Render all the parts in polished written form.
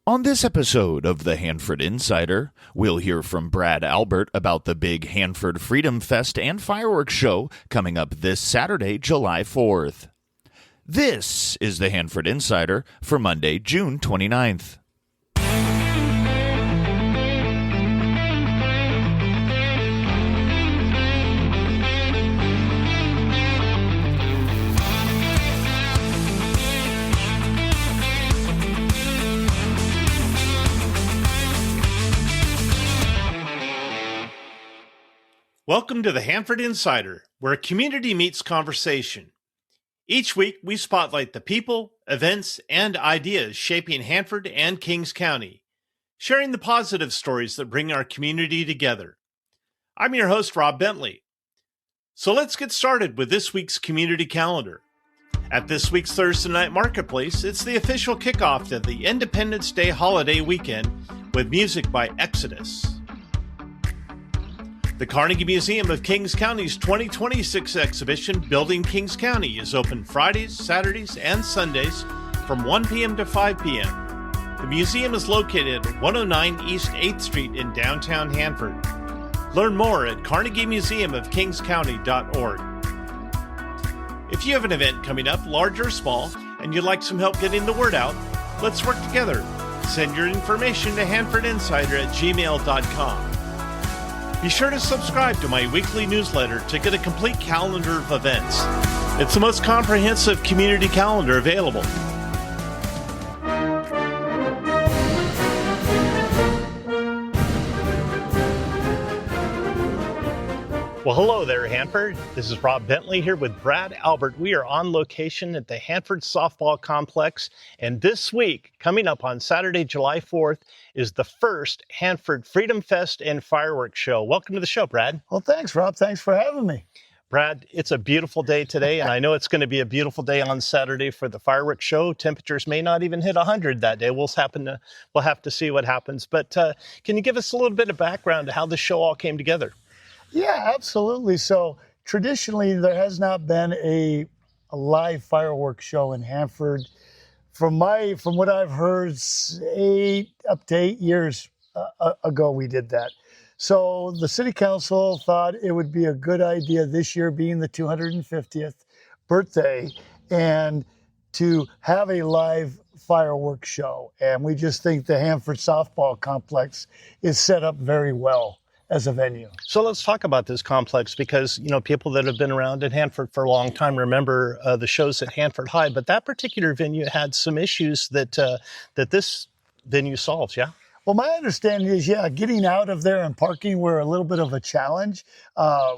On this episode of the Hanford Insider, we'll hear from Brad Albert about the big Hanford Freedom Fest and fireworks show coming up this Saturday, July 4th. This is the Hanford Insider for Monday, June 29th. Welcome to the Hanford Insider, where community meets conversation. Each week, we spotlight the people, events, and ideas shaping Hanford and Kings County, sharing the positive stories that bring our community together. I'm your host, Rob Bentley. So let's get started with this week's community calendar. At this week's Thursday Night Marketplace, it's the official kickoff to the Independence Day holiday weekend with music by Exodus. The Carnegie Museum of Kings County's 2026 exhibition, Building Kings County, is open Fridays, Saturdays, and Sundays from 1 p.m. to 5 p.m. The museum is located at 109 East 8th Street in downtown Hanford. Learn more at carnegiemuseumofkingscounty.org. If you have an event coming up, large or small, and you'd like some help getting the word out, let's work together. Send your information to hanfordinsider@gmail.com. Be sure to subscribe to my weekly newsletter to get a complete calendar of events. It's the most comprehensive community calendar available. Well, hello there, Hanford. This is Rob Bentley here with Brad Albert. We are on location at the Hanford Softball Complex, and this week, coming up on Saturday, July 4th, is the first Hanford Freedom Fest and fireworks show. Welcome to the show, Brad. Well, thanks, Rob. Thanks for having me. Brad, it's a beautiful day today, and I know it's going to be a beautiful day on Saturday for the fireworks show. Temperatures may not even hit 100 that day. We'll have to see what happens. But can you give us a little bit of background to how the show all came together? Yeah, absolutely. So traditionally, there has not been a live fireworks show in Hanford. From what I've heard, up to 8 years ago, we did that. So the city council thought it would be a good idea this year, being the 250th birthday, and to have a live fireworks show. And we just think the Hanford Softball Complex is set up very well as a venue. So let's talk about this complex because, you know, people that have been around at Hanford for a long time remember the shows at Hanford High, but that particular venue had some issues that this venue solves, yeah? Well, my understanding is, getting out of there and parking were a little bit of a challenge.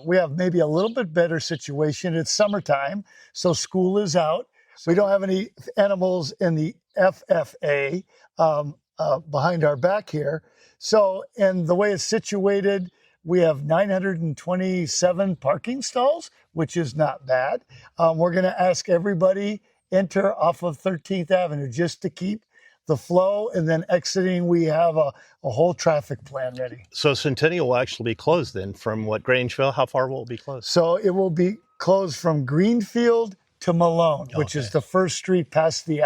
We have maybe a little bit better situation. It's summertime, so school is out. We don't have any animals in the FFA behind our back here. So, and the way it's situated, we have 927 parking stalls, which is not bad. We're going to ask everybody enter off of 13th Avenue just to keep the flow, and then exiting, we have a whole traffic plan ready. So Centennial will actually be closed then from what, Grangeville? How far will it be closed? So it will be closed from Greenfield to Malone, which is the first street past the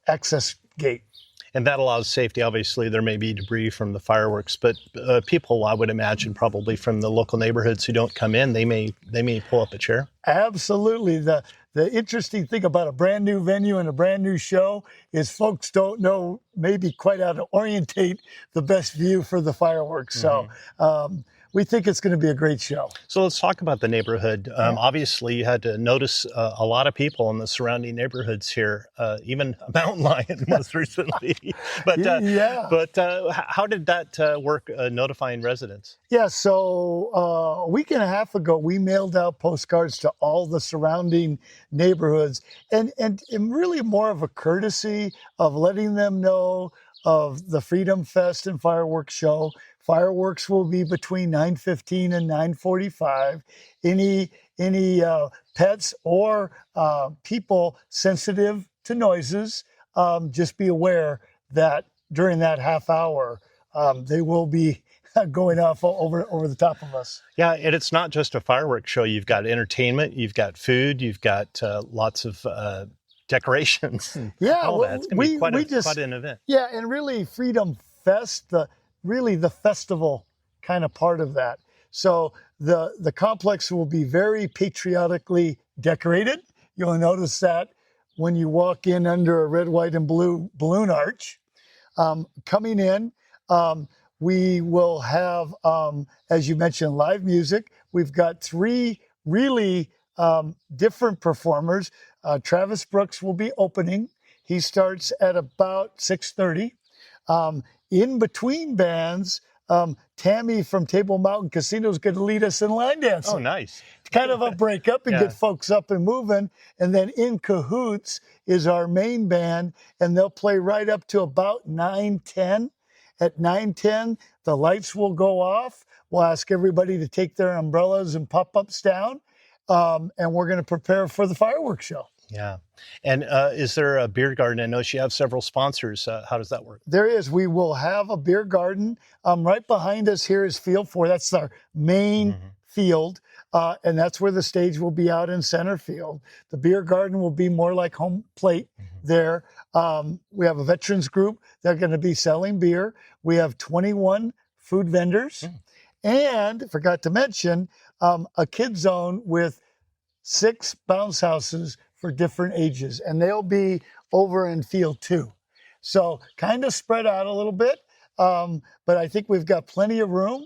access gate. And that allows safety. Obviously, there may be debris from the fireworks, but people, I would imagine, probably from the local neighborhoods who don't come in, they may pull up a chair. Absolutely. The interesting thing about a brand new venue and a brand new show is folks don't know maybe quite how to orientate the best view for the fireworks. So we think it's going to be a great show. So let's talk about the neighborhood. Obviously, you had to notice a lot of people in the surrounding neighborhoods here, even a mountain lion most recently. But how did that work notifying residents? Yeah, so a week and a half ago, we mailed out postcards to all the surrounding neighborhoods, and really more of a courtesy of letting them know of the Freedom Fest and fireworks show. Fireworks will be between 9:15 and 9:45. Any pets or people sensitive to noises, just be aware that during that half hour, they will be going off over the top of us. Yeah, and it's not just a fireworks show. You've got entertainment, you've got food, you've got lots of decorations and Yeah, all that. It's going to be quite an event. Yeah, and really Freedom Fest, the festival kind of part of that. So the complex will be very patriotically decorated. You'll notice that when you walk in under a red, white, and blue balloon arch. Coming in, we will have, as you mentioned, live music. We've got three really different performers. Travis Brooks will be opening. He starts at about 6:30. In between bands, Tammy from Table Mountain Casino is going to lead us in line dancing. Oh, nice. Kind of a breakup and get folks up and moving. And then In Cahoots is our main band, and they'll play right up to about 9:10. At 9:10, the lights will go off. We'll ask everybody to take their umbrellas and pop-ups down, and we're going to prepare for the fireworks show. Yeah. And is there a beer garden? I know you have several sponsors. How does that work? There is. We will have a beer garden. Right behind us here is Field 4. That's our main field. And that's where the stage will be out in center field. The beer garden will be more like home plate there. We have a veterans group. They're going to be selling beer. We have 21 food vendors. And forgot to mention a kid zone with 6 bounce houses for different ages. And they'll be over in field 2. So kind of spread out a little bit. But I think we've got plenty of room.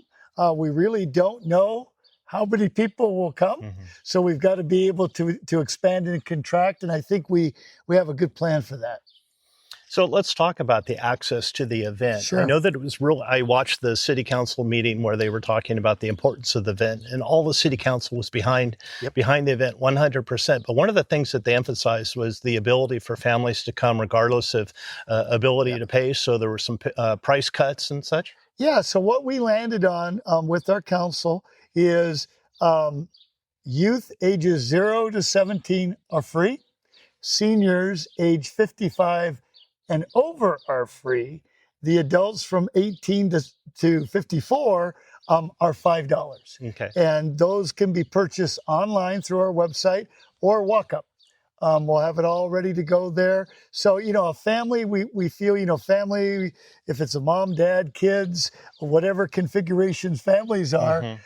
We really don't know how many people will come. So we've got to be able to expand and contract. And I think we have a good plan for that. So let's talk about the access to the event. Sure. I know that it was I watched the city council meeting where they were talking about the importance of the event, and all the city council was behind the event 100%. But one of the things that they emphasized was the ability for families to come regardless of ability to pay. So there were some price cuts and such. Yeah. So what we landed on with our council is youth ages 0 to 17 are free. Seniors age 55 and over are free. The adults from 18 to 54 are $5. Okay. And those can be purchased online through our website or walk up. We'll have it all ready to go there. So, a family, we feel, family, if it's a mom, dad, kids, whatever configurations families are,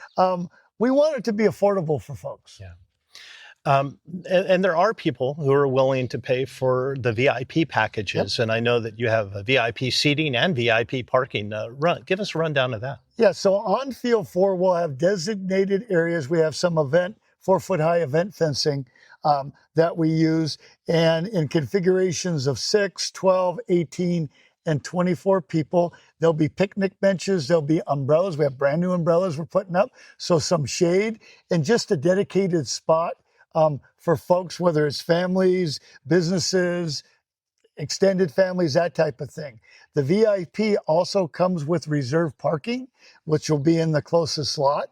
we want it to be affordable for folks. Yeah. And there are people who are willing to pay for the VIP packages. And I know that you have VIP seating and VIP parking. Give us a rundown of that. Yeah, so on Field 4, we'll have designated areas. We have some 4-foot-high event fencing that we use. And in configurations of 6, 12, 18, and 24 people, there'll be picnic benches. There'll be umbrellas. We have brand new umbrellas we're putting up. So some shade and just a dedicated spot for folks, whether it's families, businesses, extended families, that type of thing. The VIP also comes with reserved parking, which will be in the closest slot.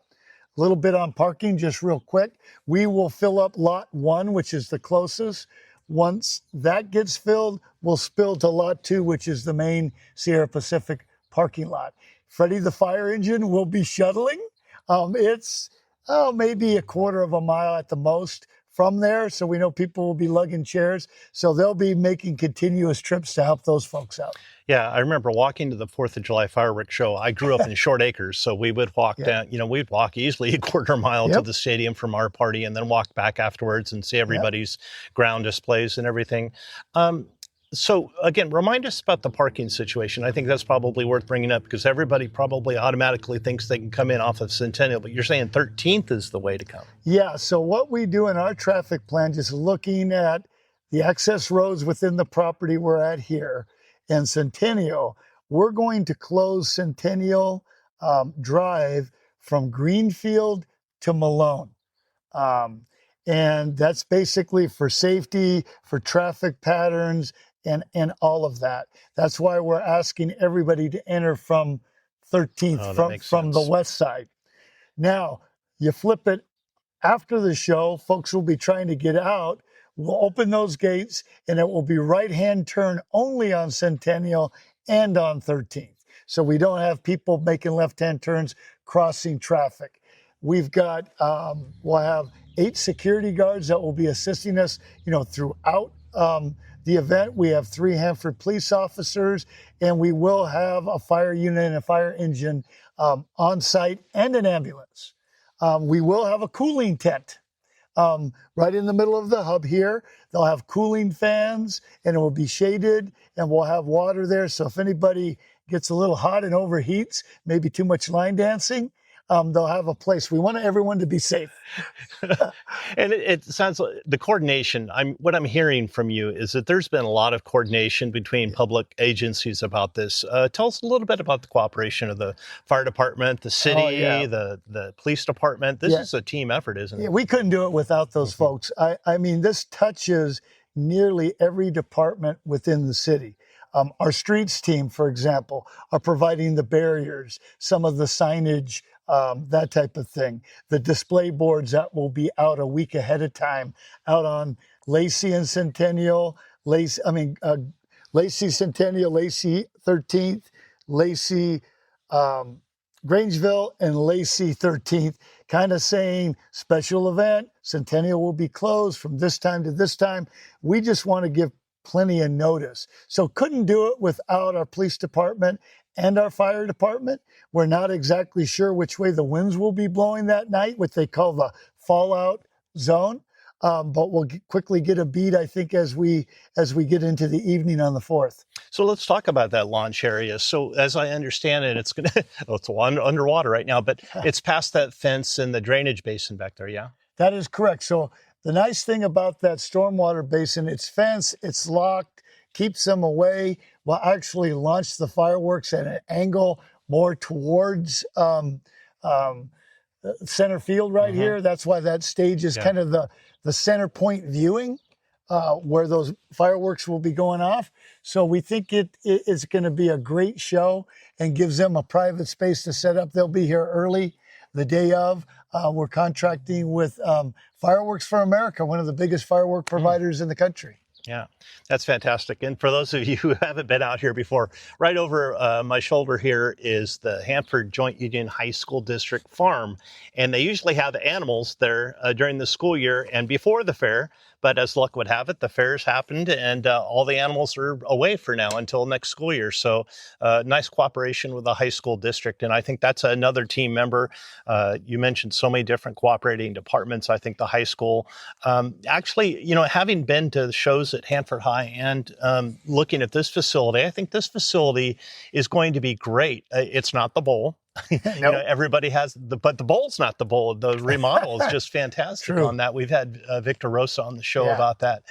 A little bit on parking, just real quick. We will fill up lot 1, which is the closest. Once that gets filled, we'll spill to lot 2, which is the main Sierra Pacific parking lot. Freddie the fire engine will be shuttling. It's maybe a quarter of a mile at the most from there. So we know people will be lugging chairs. So they'll be making continuous trips to help those folks out. Yeah, I remember walking to the 4th of July fireworks show. I grew up in Short Acres, so we would walk down, we'd walk easily a quarter mile to the stadium from our party and then walk back afterwards and see everybody's ground displays and everything. So again, remind us about the parking situation. I think that's probably worth bringing up because everybody probably automatically thinks they can come in off of Centennial, but you're saying 13th is the way to come. Yeah, so what we do in our traffic plan, just looking at the access roads within the property we're at here and Centennial, we're going to close Centennial Drive from Greenfield to Malone. And that's basically for safety, for traffic patterns, and all of that. That's why we're asking everybody to enter from 13th, from the west side. Now, you flip it after the show, folks will be trying to get out. We'll open those gates, and it will be right-hand turn only on Centennial and on 13th. So we don't have people making left-hand turns, crossing traffic. We've got, we'll have 8 security guards that will be assisting us, throughout the event, we have 3 Hanford police officers, and we will have a fire unit and a fire engine on site and an ambulance. We will have a cooling tent right in the middle of the hub here. They'll have cooling fans, and it will be shaded, and we'll have water there. So if anybody gets a little hot and overheats, maybe too much line dancing, they'll have a place. We want everyone to be safe. And it sounds like the coordination, what I'm hearing from you is that there's been a lot of coordination between public agencies about this. Tell us a little bit about the cooperation of the fire department, the city, the police department. This is a team effort, isn't it? Yeah, we couldn't do it without those folks. I mean, this touches nearly every department within the city. Our streets team, for example, are providing the barriers, some of the signage, that type of thing. The display boards that will be out a week ahead of time, out on Lacey and Centennial, Lacey Centennial, Lacey 13th, Lacey Grangeville, and Lacey 13th, kind of saying special event, Centennial will be closed from this time to this time. We just want to give plenty of notice. So couldn't do it without our police department and our fire department. We're not exactly sure which way the winds will be blowing that night, what they call the fallout zone. But we'll quickly get a beat, I think, as we get into the evening on the 4th. So let's talk about that launch area. So as I understand it, it's it's underwater right now, but it's past that fence and the drainage basin back there, yeah? That is correct. So the nice thing about that stormwater basin, it's fenced, it's locked, keeps them away. We'll actually launch the fireworks at an angle more towards center field right here. That's why that stage is kind of the center point viewing where those fireworks will be going off. So we think it is going to be a great show and gives them a private space to set up. They'll be here early the day of. We're contracting with Fireworks for America, one of the biggest firework providers in the country. Yeah, that's fantastic. And for those of you who haven't been out here before, right over my shoulder here is the Hanford Joint Union High School District Farm. And they usually have animals there during the school year and before the fair. But as luck would have it, the fair's happened and all the animals are away for now until next school year. So nice cooperation with the high school district. And I think that's another team member. You mentioned so many different cooperating departments. I think the high school, actually, having been to the shows at Hanford High and looking at this facility, I think this facility is going to be great. It's not the bowl. Everybody has but the bowl's not the bowl. The remodel is just fantastic on that. We've had Victor Rosa on the show about that.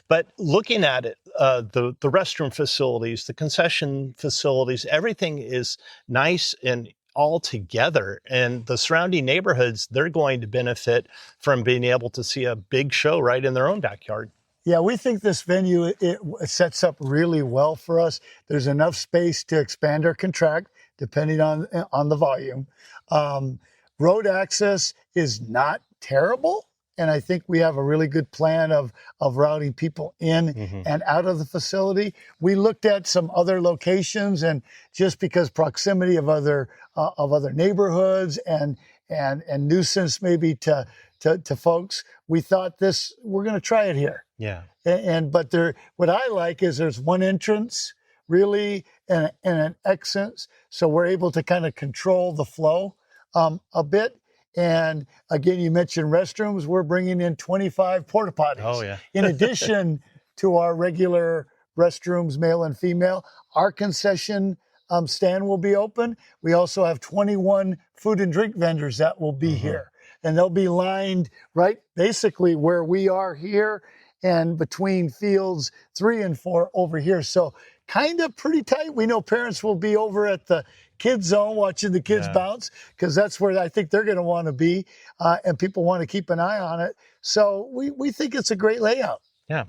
But looking at it, the restroom facilities, the concession facilities, everything is nice and all together. And the surrounding neighborhoods, they're going to benefit from being able to see a big show right in their own backyard. Yeah, we think this venue, it sets up really well for us. There's enough space to expand or contract, depending on the volume. Road access is not terrible, and I think we have a really good plan of routing people in and out of the facility. We looked at some other locations, and just because proximity of other neighborhoods and nuisance maybe to folks, we thought we're going to try it here. Yeah. But what I like is there's one entrance really and an exit, so we're able to kind of control the flow a bit. And again, you mentioned restrooms. We're bringing in 25 porta potties. Oh, yeah. In addition to our regular restrooms, male and female. Our concession stand will be open. We also have 21 food and drink vendors that will be here. And they'll be lined right basically where we are here and between fields 3 and 4 over here. So kind of pretty tight. We know parents will be over at the kids zone watching the kids bounce because that's where I think they're going to want to be. And people want to keep an eye on it. So we think it's a great layout. Yeah.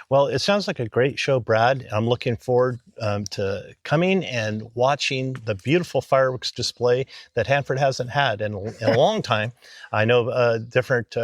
Well, it sounds like a great show, Brad. I'm looking forward to coming and watching the beautiful fireworks display that Hanford hasn't had in a long time. I know different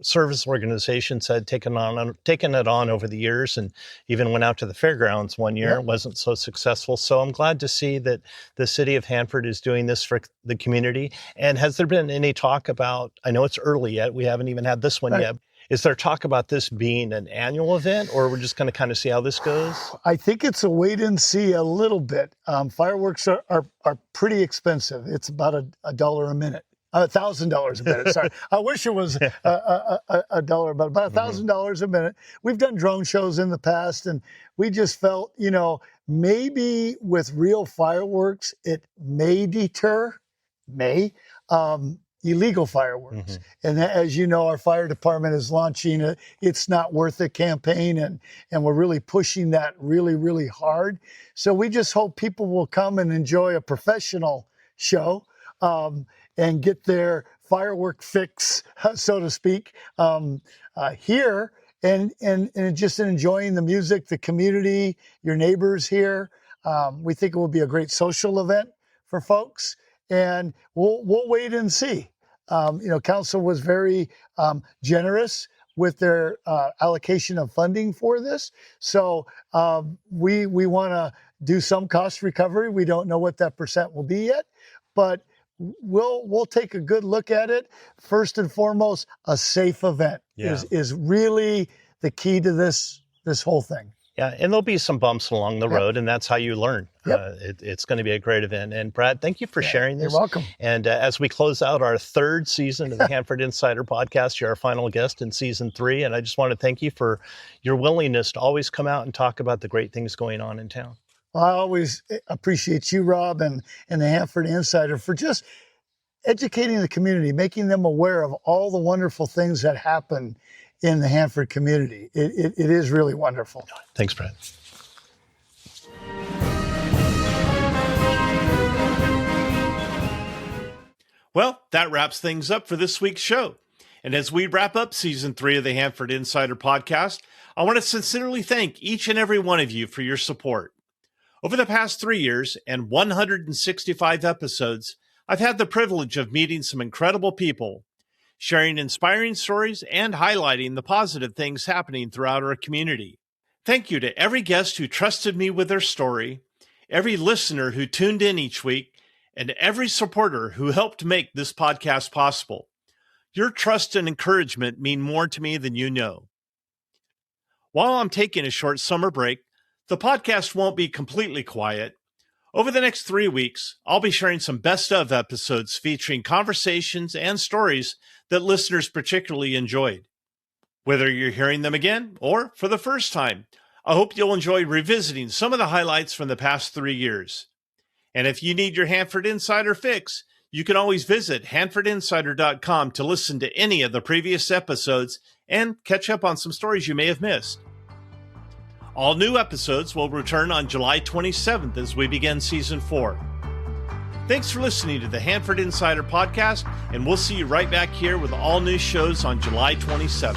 service organizations had taken it on over the years and even went out to the fairgrounds one year. It wasn't so successful. So I'm glad to see that the city of Hanford is doing this for the community. And has there been any talk about, I know it's early yet, we haven't even had this one yet. Is there talk about this being an annual event, or we're just going to kind of see how this goes? I think it's a wait and see a little bit. Fireworks are pretty expensive. It's about $1 a minute. $1,000 a minute. Sorry, I wish it was a dollar, but about $1,000 a minute. We've done drone shows in the past, and we just felt, maybe with real fireworks, it may deter illegal fireworks. And as you know, our fire department is launching a It's Not Worth It campaign, and we're really pushing that really, really hard. So we just hope people will come and enjoy a professional show. And get their firework fix, so to speak, here, and just enjoying the music, the community, your neighbors here. We think it will be a great social event for folks, and we'll wait and see. Council was very generous with their allocation of funding for this, so we want to do some cost recovery. We don't know what that percent will be yet, but we'll take a good look at it. First and foremost, a safe event is really the key to this whole thing. Yeah, and there'll be some bumps along the road, and that's how you learn. It's going to be a great event. And Brad, thank you for sharing this. You're welcome. And as we close out our third season of the Hanford Insider Podcast, you're our final guest in season 3. And I just want to thank you for your willingness to always come out and talk about the great things going on in town. Well, I always appreciate you, Rob, and the Hanford Insider for just educating the community, making them aware of all the wonderful things that happen in the Hanford community. It is really wonderful. Thanks, Brad. Well, that wraps things up for this week's show. And as we wrap up season 3 of the Hanford Insider Podcast, I want to sincerely thank each and every one of you for your support. Over the past 3 years and 165 episodes, I've had the privilege of meeting some incredible people, sharing inspiring stories, and highlighting the positive things happening throughout our community. Thank you to every guest who trusted me with their story, every listener who tuned in each week, and every supporter who helped make this podcast possible. Your trust and encouragement mean more to me than you know. While I'm taking a short summer break, the podcast won't be completely quiet. Over the next 3 weeks, I'll be sharing some best of episodes featuring conversations and stories that listeners particularly enjoyed. Whether you're hearing them again or for the first time, I hope you'll enjoy revisiting some of the highlights from the past 3 years. And if you need your Hanford Insider fix, you can always visit hanfordinsider.com to listen to any of the previous episodes and catch up on some stories you may have missed. All new episodes will return on July 27th as we begin Season 4. Thanks for listening to the Hanford Insider Podcast, and we'll see you right back here with all new shows on July 27th.